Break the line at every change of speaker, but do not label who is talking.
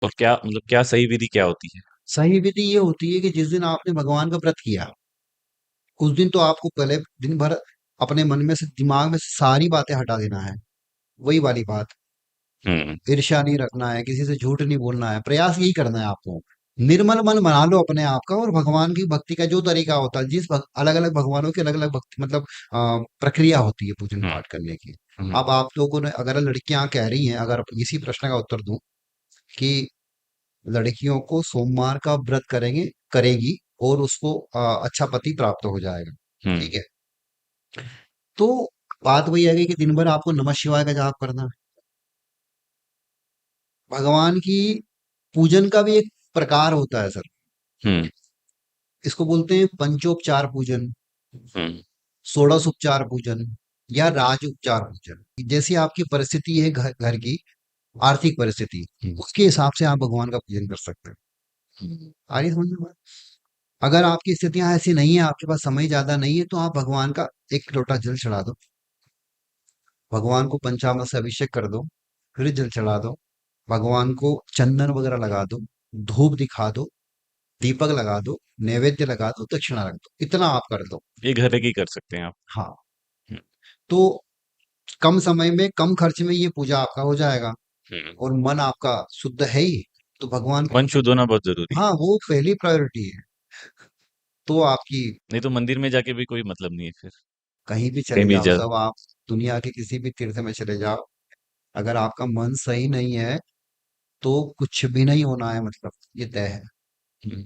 और क्या मतलब क्या सही विधि क्या होती है?
सही विधि ये होती है कि जिस दिन आपने भगवान का व्रत किया, उस दिन तो आपको पहले दिन भर अपने मन में से, दिमाग में से सारी बातें हटा देना है। वही वाली बात,
हुँ,
ईर्ष्या नहीं रखना है, किसी से झूठ नहीं बोलना है, प्रयास यही करना है आपको। निर्मल मन बना लो अपने आप का, और भगवान की भक्ति का जो तरीका होता है, अलग अलग भगवानों की अलग अलग भक्ति, मतलब प्रक्रिया होती है पूजन
हुँ,
पाठ करने की।
हुँ,
अब आप लोगों ने, अगर लड़कियां कह रही हैं, अगर इसी प्रश्न का उत्तर दूं कि लड़कियों को सोमवार का व्रत करेगी और उसको अच्छा पति प्राप्त हो जाएगा,
हुँ,
ठीक है। तो बात वही आ गई कि दिन भर आपको नमः शिवाय का जाप करना है। भगवान की पूजन का भी एक प्रकार होता है सर।
हुँ,
इसको बोलते हैं पंचोपचार पूजन,
हुँ,
षोडशोपचार पूजन, या राज उपचार पूजन। जैसी आपकी परिस्थिति है, घर घर की आर्थिक परिस्थिति,
हुँ,
उसके हिसाब से आप भगवान का पूजन कर सकते हैं।
हुँ,
आ रही समझ में बात? अगर आपकी स्थितियां ऐसी नहीं है, आपके पास समय ज्यादा नहीं है, तो आप भगवान का एक लोटा जल चढ़ा दो, भगवान को पंचामृत से अभिषेक कर दो, फिर जल चढ़ा दो, भगवान को चंदन वगैरह लगा दो, धूप दिखा दो, दीपक लगा दो, नैवेद्य लगा दो, दक्षिणा रख दो, इतना आप कर दो।
ये घर की कर सकते हैं आप।
हाँ,
हुँ,
तो कम समय में कम खर्च में ये पूजा आपका हो जाएगा,
हुँ,
और मन आपका शुद्ध है ही, तो भगवान का
मन शुद्ध होना बहुत ज़रूरी है।
हाँ, वो पहली प्रायोरिटी है। तो आपकी
नहीं तो मंदिर में जाके भी कोई मतलब नहीं है फिर,
कहीं भी
कहीं
चले
भी
जाओ,
जा
सब आप दुनिया के किसी भी तीर्थ में चले जाओ, अगर आपका मन सही नहीं है, तो कुछ भी नहीं होना है, मतलब ये तय है।
हुँ,